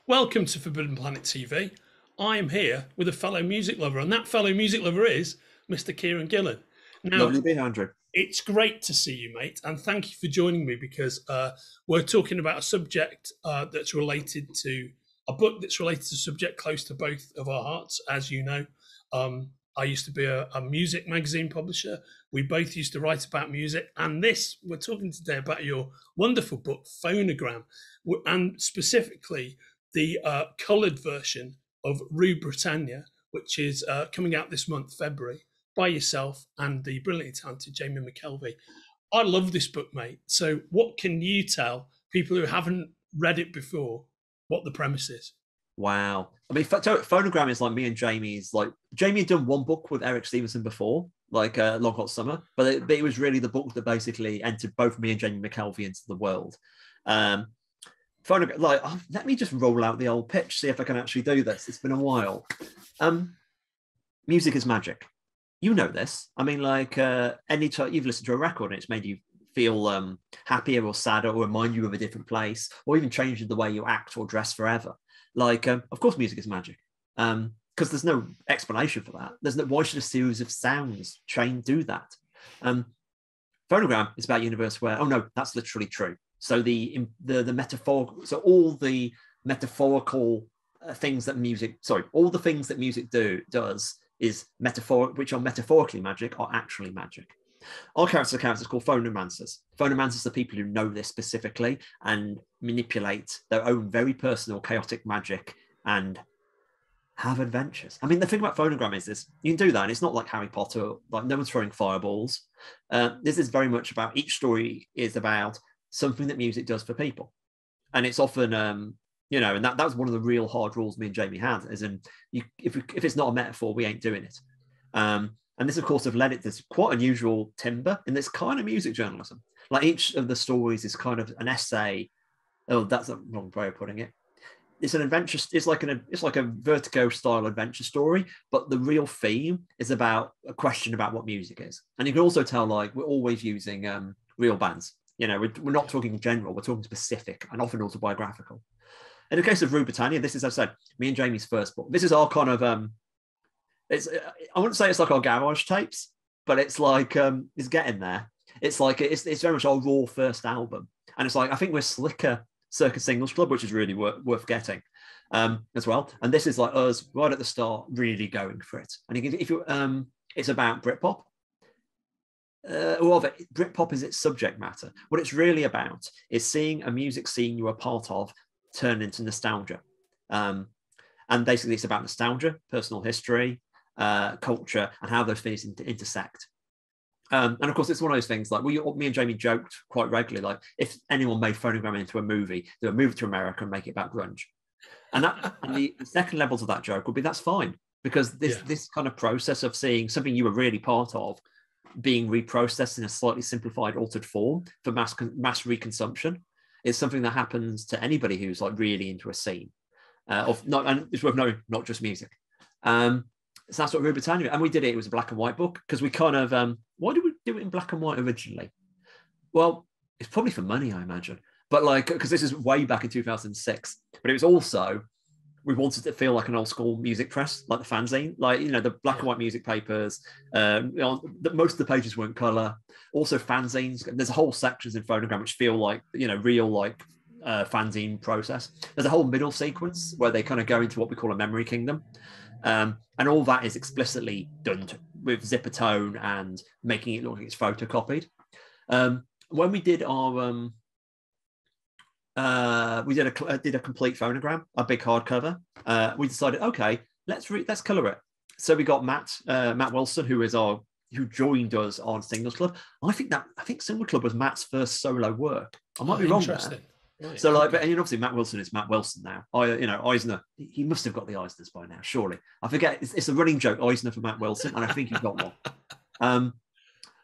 Welcome to Forbidden Planet TV. I am here with a fellow music lover, and that fellow music lover is Mr. Kieron Gillen. Now, Lovely to be here, Andrew. it's great to see you, mate, and thank you for joining me because we're talking about a subject that's related to a book that's related to a subject close to both of our hearts, as you know. I used to be a music magazine publisher. We both used to write about music, and we're talking today about your wonderful book, Phonogram, and specifically the coloured version of Rue Britannia, which is coming out this month, February, by yourself and the brilliantly talented Jamie McKelvie. I love this book, mate. So, what can you tell people who haven't read it before what the premise is? Wow. I mean, Phonogram is like me and Jamie's. Like Jamie had done one book with Eric Stevenson before, like Long Hot Summer, but it was really the book that basically entered both me and Jamie McKelvie into the world. Phonogram, let me just roll out the old pitch, see if I can actually do this. It's been a while. Music is magic. You know this. I mean, like any time you've listened to a record and it's made you feel happier or sadder or remind you of a different place or even changed the way you act or dress forever. Of course, music is magic because there's no explanation for that. There's no, why should a series of sounds do that? Phonogram is about a universe where, oh no, that's literally true. So the metaphor, so all the metaphorical things that music, all the things that music does is which are metaphorically magic, are actually magic. Our characters are characters called Phonomancers. Phonomancers are people who know this specifically and manipulate their own very personal chaotic magic and have adventures. I mean, the thing about Phonogram is this: you can do that, and it's not like Harry Potter, like no one's throwing fireballs. This is very much about, each story is about something that music does for people, and it's often and that was one of the real hard rules me and Jamie had, as in, if it's not a metaphor, we ain't doing it. And this, of course, have led it to quite unusual timber in this kind of music journalism. Like each of the stories is kind of an essay. Oh, that's a wrong way of putting it. It's an adventure. It's like a Vertigo style adventure story, but the real theme is about a question about what music is. And you can also tell, like, we're always using real bands. You know, we're not talking general. We're talking specific and often autobiographical. In the case of Rue Britannia, this is, as I said, me and Jamie's first book. This is our kind of I wouldn't say it's like our garage tapes, but it's like it's getting there. It's like it's very much our raw first album, and it's like, I think we're slicker Circa Singles Club, which is really worth getting as well. And this is like us right at the start, really going for it. And you can, if you it's about Britpop. Britpop is its subject matter. What it's really about is seeing a music scene you are part of turn into nostalgia. And basically it's about nostalgia, personal history, culture, and how those things intersect. And of course, it's one of those things, like me and Jamie joked quite regularly, like, if anyone made Phonogram into a movie, they would move it to America and make it about grunge. And the second levels of that joke would be, that's fine, because this kind of process of seeing something you were really part of being reprocessed in a slightly simplified, altered form for mass reconsumption is something that happens to anybody who's like really into a scene. And it's worth knowing, not just music. So that's what Rue Britannia, and we did it. It was a black and white book because we kind of why did we do it in black and white originally? Well, it's probably for money, I imagine, but like, because this is way back in 2006. But it was also, we wanted to feel like an old school music press, like the fanzine, like, you know, the black and white music papers. Most of the pages weren't color. Also fanzines. There's a whole sections in Phonogram which feel like, you know, real like fanzine process. There's a whole middle sequence where they kind of go into what we call a memory kingdom. And all that is explicitly done with zipper tone and making it look like it's photocopied. When we did our did a complete Phonogram, a big hardcover, we decided, okay, let's color it. So we got Matt Wilson, who joined us on Singles Club. I think Singles Club was Matt's first solo work. I might be wrong there. Right, so like, okay. And obviously Matt Wilson is Matt Wilson now. Eisner, he must have got the Eisners by now, surely. I forget, it's a running joke, Eisner for Matt Wilson, and I think he's got one.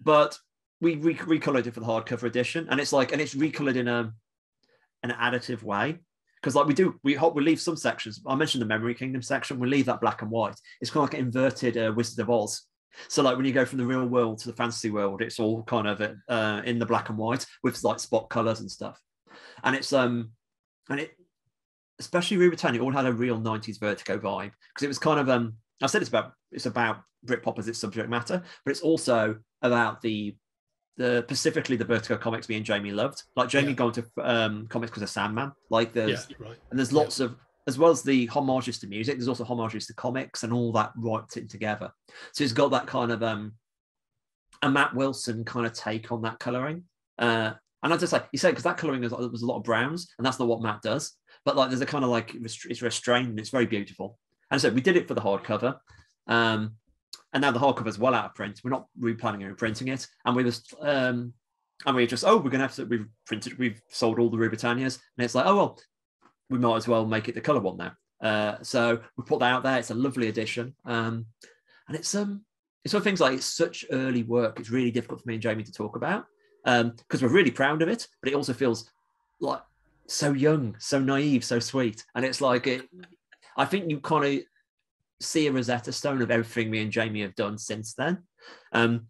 But we recolored it for the hardcover edition, and it's recolored in an additive way, because like we leave some sections. I mentioned the Memory Kingdom section. We leave that black and white. It's kind of like an inverted Wizard of Oz. So like when you go from the real world to the fantasy world, it's all kind of in the black and white with like spot colors and stuff. And it's especially Rue Britannia, all had a real 90s Vertigo vibe, because it was kind of I said it's about Britpop as its subject matter, but it's also about the specifically the Vertigo comics me and Jamie loved. Like Jamie going to comics because of Sandman. Like there's and there's lots of, as well as the homages to music, there's also homages to comics and all that wiped in together. So it's got that kind of a Matt Wilson kind of take on that colouring. And I just like you say, because that colouring is there was a lot of browns, and that's not what Matt does. But like there's a kind of like it's restrained and it's very beautiful. And so we did it for the hardcover. And now the hardcover is well out of print. We're not replanning and reprinting it. And we just we're gonna have to we've sold all the Rue Britannias. And it's like, oh well, we might as well make it the colour one now. So we put that out there. It's a lovely edition. And it's sort of things like, it's such early work. It's really difficult for me and Jamie to talk about. Because we're really proud of it, but it also feels like so young, so naive, so sweet. And it's like I think you kind of see a Rosetta Stone of everything me and Jamie have done since then. And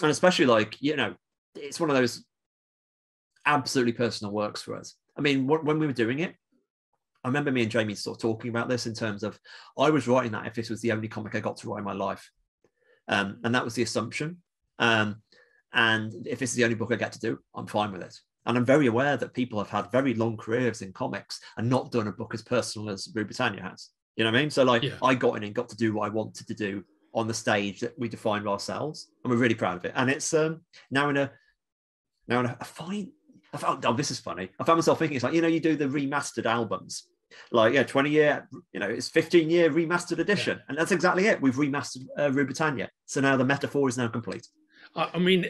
especially like, it's one of those absolutely personal works for us. I mean, when we were doing it, I remember me and Jamie sort of talking about this in terms of, I was writing that if this was the only comic I got to write in my life. And that was the assumption. And if this is the only book I get to do, I'm fine with it. And I'm very aware that people have had very long careers in comics and not done a book as personal as Rue Britannia has. You know what I mean? So like, I got in and got to do what I wanted to do on the stage that we defined ourselves, and we're really proud of it. And it's now in a fine. This is funny. I found myself thinking, it's like, you do the remastered albums, like 20 year, it's 15-year remastered edition, and that's exactly it. We've remastered Rue Britannia, so now the metaphor is now complete. I mean,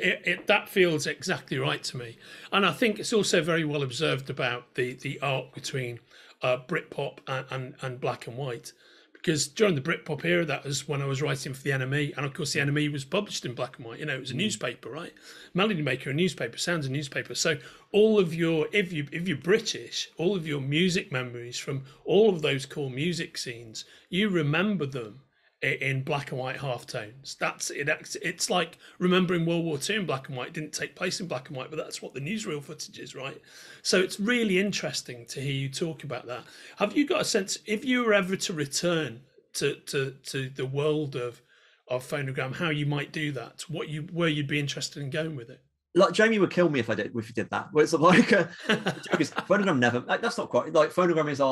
that feels exactly right to me, and I think it's also very well observed about the art between Britpop and black and white, because during the Britpop era, that was when I was writing for the NME, and of course the NME was published in black and white. It was a newspaper, right? Melody Maker, a newspaper, Sounds a newspaper. So all of your, if you're British, all of your music memories from all of those cool music scenes, you remember them in black and white halftones. That's it. It's like remembering World War II in black and white. It didn't take place in black and white, but that's what the newsreel footage is, right? So it's really interesting to hear you talk about that. Have you got a sense, if you were ever to return to the world of Phonogram, how you might do that? Where you'd be interested in going with it? Like Jamie would kill me if you did that. Where it's like the joke is, Phonogram never. Like, that's not quite like Phonogram is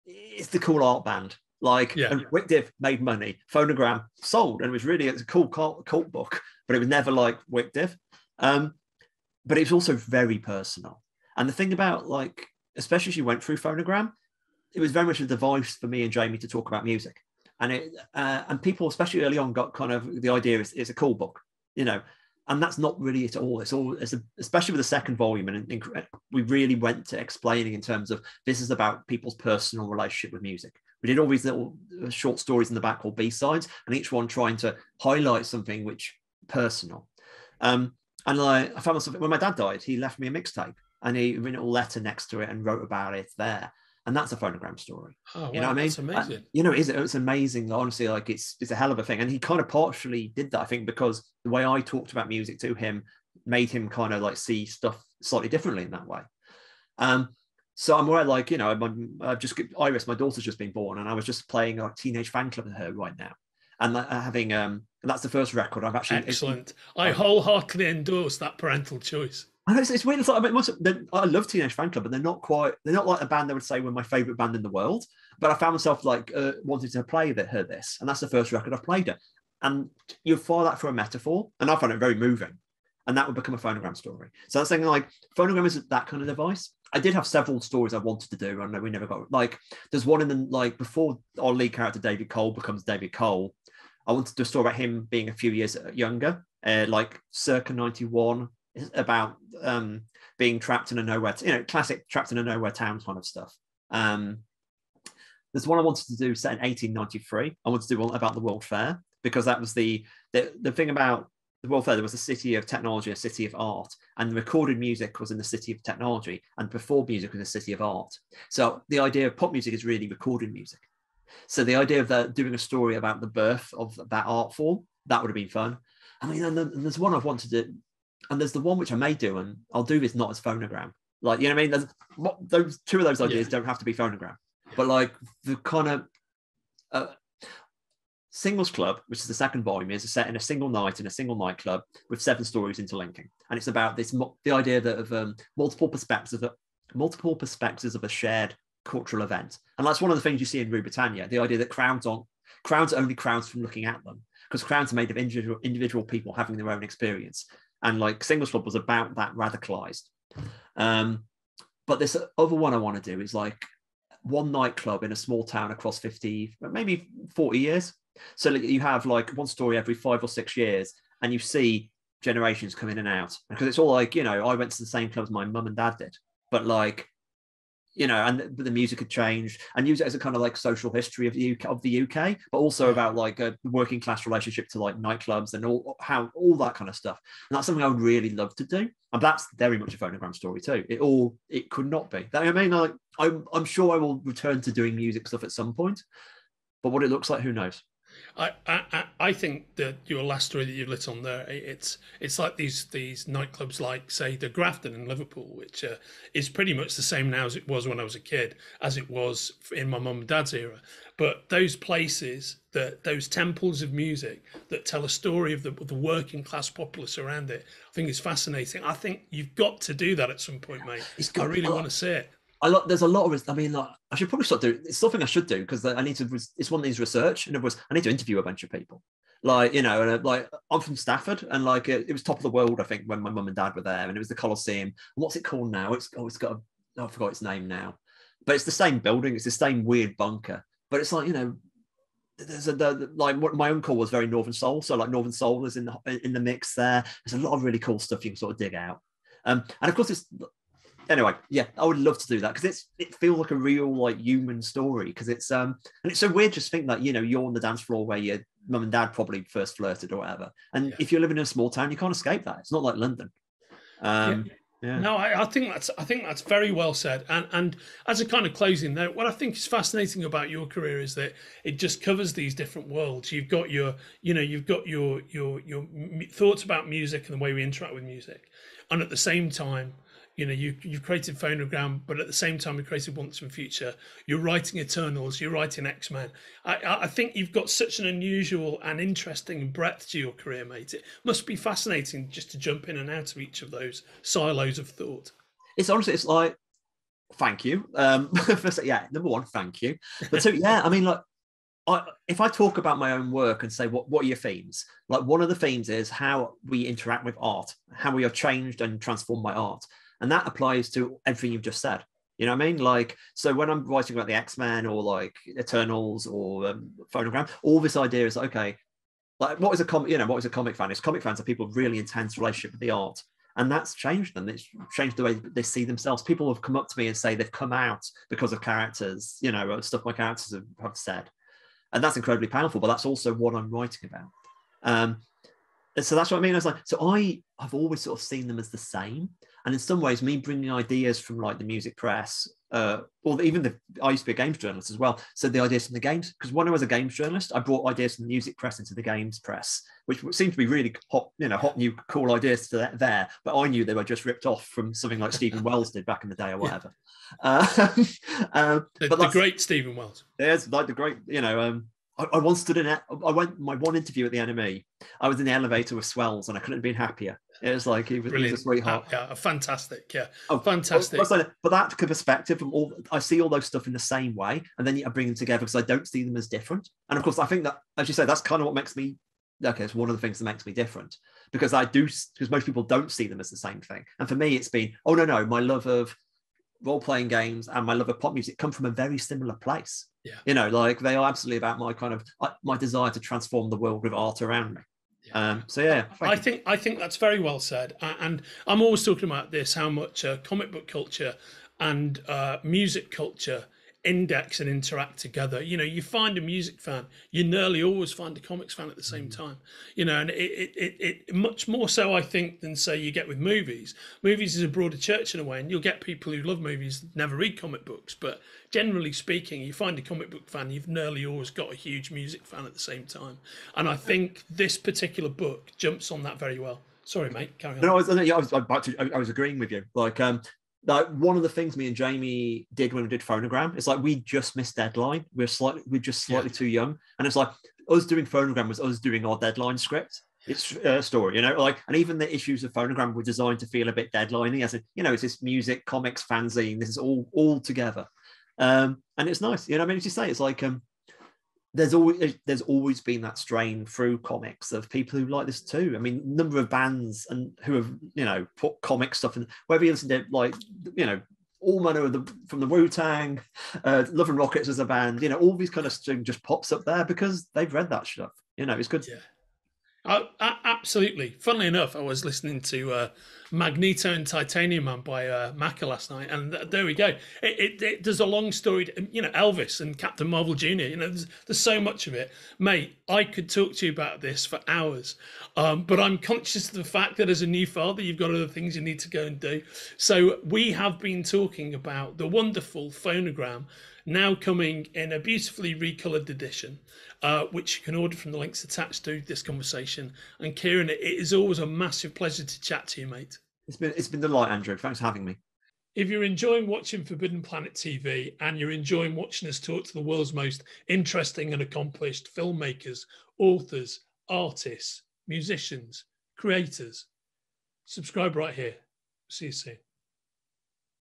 it's the cool art band. And Wickdiv made money. Phonogram sold, and it was really a cool cult book, but it was never like Wickdiv. But it was also very personal. And the thing about especially as you went through Phonogram, it was very much a device for me and Jamie to talk about music. And and people, especially early on, got kind of the idea it's a cool book, and that's not really it at all. Especially with the second volume, and we really went to explaining in terms of this is about people's personal relationship with music. We did all these little short stories in the back called B-sides, and each one trying to highlight something which personal. And I found myself, when my dad died, he left me a mixtape, and he wrote a letter next to it and wrote about it there. And that's a Phonogram story. Oh, wow, you know what I mean? That's amazing. It's amazing. Honestly, it's a hell of a thing. And he kind of partially did that, I think, because the way I talked about music to him made him kind of see stuff slightly differently in that way. So I'm aware, Iris, my daughter's just been born, and I was just playing a Teenage Fan Club with her right now, and having and that's the first record I've actually. Excellent. I wholeheartedly endorse that parental choice. It's weird. It's I love Teenage Fan Club, but they're not like a band I would say were my favorite band in the world. But I found myself wanting to play her this, and that's the first record I've played her. And you file that for a metaphor, and I found it very moving, and that would become a Phonogram story. So that's saying Phonogram is that kind of device. I did have several stories I wanted to do, and we never got there's one in the before our lead character David Kohl becomes David Kohl. I wanted to do a story about him being a few years younger, circa 91. About being trapped in a nowhere, classic trapped in a nowhere town kind of stuff. There's one I wanted to do set in 1893. I wanted to do one about the World Fair, because that was the thing about the World Fair. There was a city of technology, a city of art, and the recorded music was in the city of technology, and performed music was in the city of art. So the idea of pop music is really recorded music. So the idea of doing a story about the birth of that art form, that would have been fun. I mean, and there's one I've wanted to do. And there's the one which I may do, and I'll do this not as Phonogram, Like, you know what I mean? Those two of those ideas don't have to be Phonogram, but like the kind of Singles Club, which is the second volume, is set in a single night in a single nightclub with 7 stories interlinking, and it's about the idea that of multiple perspectives of a shared cultural event. And that's one of the things you see in Rue Britannia, the idea that crowds are only crowds from looking at them, because crowds are made of individual people having their own experience. And like Singles Club was about that radicalized. But this other one I want to do is like one nightclub in a small town across 50, maybe 40 years. So you have like one story every 5 or 6 years, and you see generations come in and out, because it's all like, you know, I went to the same clubs my mum and dad did, but like, you know, and the music had changed, and use it as a kind of like social history of the UK, but also about like a working class relationship to like nightclubs and all that kind of stuff. And that's something I would really love to do. And that's very much a Phonogram story too. It could not be. I mean, like, I'm sure I will return to doing music stuff at some point, but what it looks like, who knows? I think that your last story that you lit on there, it's like these nightclubs, like say the Grafton in Liverpool, which is pretty much the same now as it was when I was a kid, as it was in my mum and dad's era. But those places, those temples of music that tell a story of the working class populace around it, I think is fascinating. I think you've got to do that at some point, mate. I really want to see it. There's a lot of, I mean, like, I should probably start doing, it's something I should do, because I need to, it's one of these research, and it was, I need to interview a bunch of people. Like, you know, and like, I'm from Stafford, and like, it was top of the world, I think, when my mum and dad were there, and it was the Colosseum. And what's it called now? It's got I forgot its name now, but it's the same building, it's the same weird bunker, but it's like, you know, there's like, my uncle was very Northern Soul, so like Northern Soul is in the mix there. There's a lot of really cool stuff you can sort of dig out. And of course it's, anyway, yeah, I would love to do that, because it feels like a real like human story, because it's and it's so weird just think that, you know, you're on the dance floor where your mum and dad probably first flirted or whatever, and if you're living in a small town, you can't escape that. It's not like London. No, I think that's very well said. And as a kind of closing note, what I think is fascinating about your career is that it just covers these different worlds. You've got your thoughts about music and the way we interact with music, and at the same time, you know, you've created Phonogram, but at the same time, you created Once and Future. You're writing Eternals. You're writing X-Men. I think you've got such an unusual and interesting breadth to your career, mate. It must be fascinating just to jump in and out of each of those silos of thought. It's honestly, it's like, thank you. First, yeah, number one, thank you. But two, yeah, I mean, like, if I talk about my own work and say, what are your themes? Like, one of the themes is how we interact with art, how we have changed and transformed by art. And that applies to everything you've just said. You know what I mean? Like, so when I'm writing about the X-Men or like Eternals or Phonogram, all this idea is, okay, like, what is a comic fan? Comic fans are people with really intense relationship with the art. And that's changed them. It's changed the way they see themselves. People have come up to me and say they've come out because of characters, you know, stuff my characters have said. And that's incredibly powerful, but that's also what I'm writing about. So that's what I mean. I was like, so I've always sort of seen them as the same. And in some ways, me bringing ideas from like the music press, I used to be a games journalist as well. So the ideas from the games, because when I was a games journalist, I brought ideas from the music press into the games press, which seemed to be really hot, new, cool ideas to there. But I knew they were just ripped off from something like Stephen Wells did back in the day or whatever. The great Stephen Wells. There's like the great, I once stood in it. My one interview at the NME. I was in the elevator with Swells, and I couldn't have been happier. It was like he was a sweetheart. Fantastic. Yeah, fantastic. But that perspective from I see all those stuff in the same way, and then I bring them together because I don't see them as different. And of course, I think that, as you say, that's kind of what makes me. Okay, it's one of the things that makes me different, because most people don't see them as the same thing. And for me, it's been, no, my love of role-playing games and my love of pop music come from a very similar place. Yeah. Like they are absolutely about my kind of my desire to transform the world with art around me. I think that's very well said. And I'm always talking about this, how much comic book culture and music culture index and interact together. You find a music fan, you nearly always find a comics fan at the same time. And it much more so, I think, than say you get with movies. Movies is a broader church in a way, and you'll get people who love movies never read comic books, but generally speaking, you find a comic book fan, you've nearly always got a huge music fan at the same time. And I think this particular book jumps on that very well. Sorry, mate, carry on. No, I was agreeing with you. Like, like one of the things me and Jamie did when we did Phonogram, it's like we just missed deadline. We're just slightly too young, and it's like us doing Phonogram was us doing our deadline script. It's a story, you know, like, and even the issues of Phonogram were designed to feel a bit deadliney, as you know, it's this music, comics, fanzine. This is all together, and it's nice, you know. I mean, as you say, it's like there's always been that strain through comics of people who like this too. I mean, number of bands and who have, you know, put comic stuff in, whether you listen to, like, you know, all manner of from the Wu-Tang, Love and Rockets as a band, you know, all these kind of stuff just pops up there because they've read that stuff. You know, it's good. Yeah. Absolutely. Funnily enough, I was listening to Magneto and Titanium Man by Macca last night, and there we go. There's a long story, you know, Elvis and Captain Marvel Jr. You know, there's so much of it, mate. I could talk to you about this for hours, but I'm conscious of the fact that as a new father, you've got other things you need to go and do. So we have been talking about the wonderful Phonogram, now coming in a beautifully recolored edition, which you can order from the links attached to this conversation. And Kieron, it is always a massive pleasure to chat to you, mate. It's been a delight, Andrew. Thanks for having me. If you're enjoying watching Forbidden Planet TV and you're enjoying watching us talk to the world's most interesting and accomplished filmmakers, authors, artists, musicians, creators, subscribe right here. See you soon.